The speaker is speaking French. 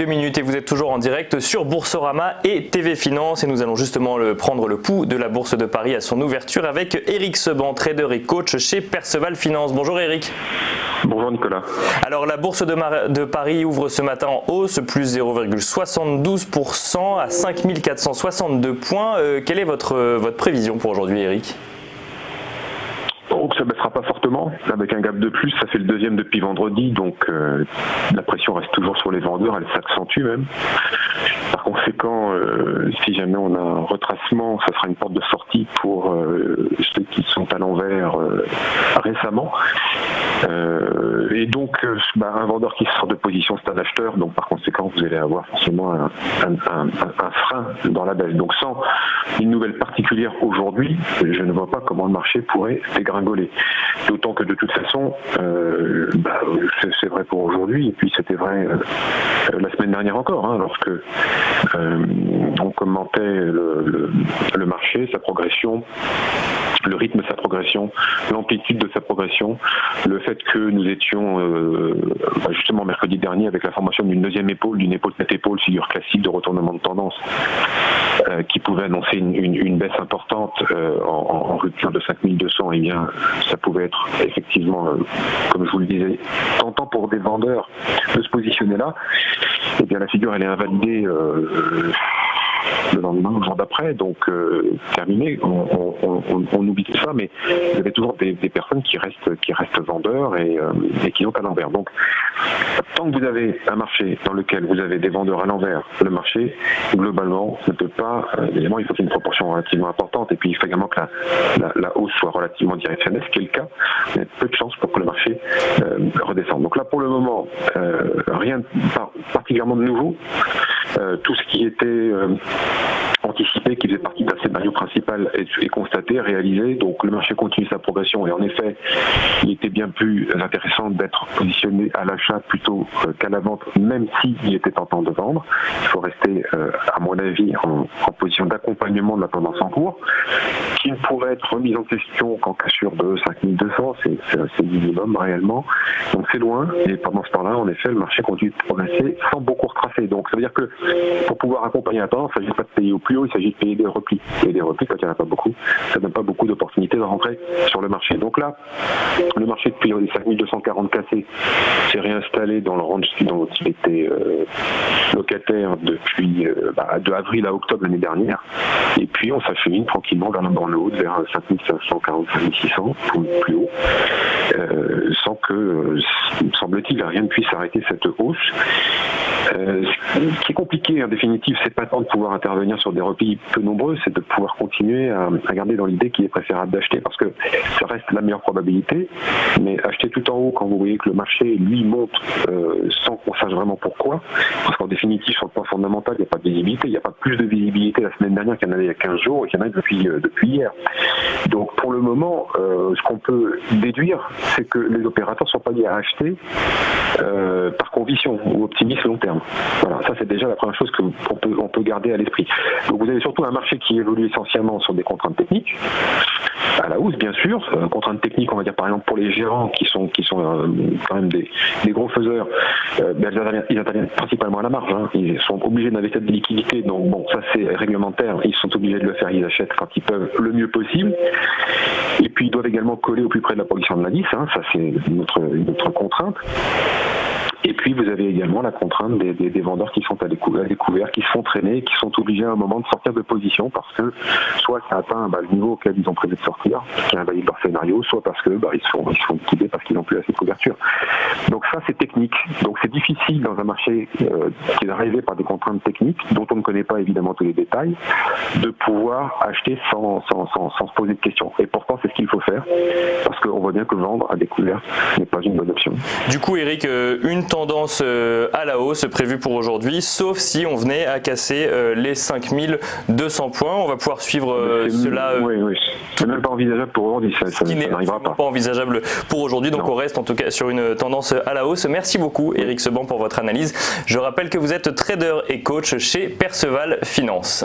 2 minutes et vous êtes toujours en direct sur Boursorama et TV Finance et nous allons justement prendre le pouls de la Bourse de Paris à son ouverture avec Eric Seban, trader et coach chez Perceval Finance. Bonjour Eric. Bonjour Nicolas. Alors la Bourse de Paris ouvre ce matin en hausse, plus 0,72% à 5462 points. Quelle est votre prévision pour aujourd'hui Eric ? Donc ça ne baissera pas fortement, avec un gap de plus, ça fait le deuxième depuis vendredi, donc la pression reste toujours sur les vendeurs, elle s'accentue même. Par conséquent, si jamais on a un retracement, ça sera une porte de sortie pour ceux qui sont à l'envers récemment. Et donc un vendeur qui sort de position, c'est un acheteur, donc par conséquent vous allez avoir forcément un frein dans la baisse. Donc sans une nouvelle particulière aujourd'hui, je ne vois pas comment le marché pourrait dégringoler. D'autant que de toute façon, c'est vrai pour aujourd'hui, et puis c'était vrai la semaine dernière encore, lorsque on commentait le marché, sa progression, le rythme de sa progression, l'amplitude de sa progression, le fait que nous étions justement mercredi dernier avec la formation d'une deuxième épaule, d'une épaule tête épaule, figure classique de retournement de tendance, qui pouvait annoncer une baisse importante en rupture de 5200, et bien ça pouvait être effectivement, comme je vous le disais, tentant pour des vendeurs de se positionner là. Et bien la figure elle est invalidée le lendemain, le jour d'après, donc terminé, on oublie tout ça, mais il y avait toujours des personnes qui restent vendeurs et qui sont à l'envers. Donc tant que vous avez un marché dans lequel vous avez des vendeurs à l'envers, le marché globalement ne peut pas, évidemment il faut qu'il y ait une proportion relativement importante, et puis il faut également que la hausse soit relativement directionnelle, ce qui est le cas, il y a peu de chances pour que le marché redescende. Donc là pour le moment, rien particulièrement de nouveau. Tout ce qui était anticipé, qui faisait partie d'un scénario principal, est constaté, réalisé. Donc le marché continue sa progression, et en effet, il était bien plus intéressant d'être positionné à l'achat plutôt qu'à la vente, même s'il était tentant de vendre. Il faut rester, à mon avis, en position d'accompagnement de la tendance en cours, qui ne pourrait être remise en question qu'en cassure de 5200, c'est le minimum réellement. Donc c'est loin, et pendant ce temps-là, en effet, le marché continue de progresser sans beaucoup retracer. Donc ça veut dire que pour pouvoir accompagner la tendance, il ne s'agit pas de payer au plus haut, il s'agit de payer des replis. Et des replis, quand il n'y en a pas beaucoup, ça ne donne pas beaucoup d'opportunités de rentrer sur le marché. Donc là, le marché depuis les 5240 cassés s'est réinstallé dans le range dont il était locataire depuis de avril à octobre l'année dernière. Et puis on s'achemine tranquillement vers la borne haute, vers 5540, 5600, plus haut, sans que, semble-t-il, rien ne puisse arrêter cette hausse. Ce qui est compliqué en définitive, c'est pas tant de pouvoir intervenir sur des replis peu nombreux, c'est de pouvoir continuer à garder dans l'idée qu'il est préférable d'acheter, parce que ça reste la meilleure probabilité, mais acheter tout en haut quand vous voyez que le marché lui monte sans qu'on sache vraiment pourquoi, parce qu'en définitive sur le point fondamental il n'y a pas de visibilité, il n'y a pas plus de visibilité la semaine dernière qu'il y en avait il y a 15 jours et qu'il y en a depuis hier. Donc pour le moment, ce qu'on peut déduire, c'est que les opérateurs ne sont pas liés à acheter par conviction ou optimisme long terme. Voilà, ça c'est déjà la première chose qu'on peut garder à l'esprit. Donc vous avez surtout un marché qui évolue essentiellement sur des contraintes techniques, à la hausse bien sûr, contraintes techniques on va dire par exemple pour les gérants qui sont quand même des gros faiseurs, ils interviennent principalement à la marge, ils sont obligés d'investir des liquidités, donc bon ça c'est réglementaire, ils sont obligés de le faire, ils achètent quand ils peuvent le mieux possible, et puis ils doivent également coller au plus près de la production de l'indice, ça c'est une autre contrainte. Et puis vous avez également la contrainte des vendeurs qui sont à découvert, qui se font traîner, qui sont obligés à un moment de sortir de position parce que soit ça atteint le niveau auquel ils ont prévu de sortir, qui invalide leur scénario, soit parce que ils se font liquider parce qu'ils n'ont plus assez de couverture. Donc ça c'est technique. Donc c'est difficile dans un marché qui est arrivé par des contraintes techniques dont on ne connaît pas évidemment tous les détails, de pouvoir acheter sans se poser de questions. Et pourtant c'est ce qu'il faut faire parce qu'on voit bien que vendre à découvert n'est pas une bonne option. Du coup Eric, une tendance à la hausse prévue pour aujourd'hui, sauf si on venait à casser les 5200 points. On va pouvoir suivre cela. Oui. C'est même pas envisageable pour aujourd'hui, ça n'arrivera pas. Pas envisageable pour aujourd'hui, donc on reste en tout cas sur une tendance à la hausse. Merci beaucoup Eric Seban pour votre analyse. Je rappelle que vous êtes trader et coach chez Perceval Finance.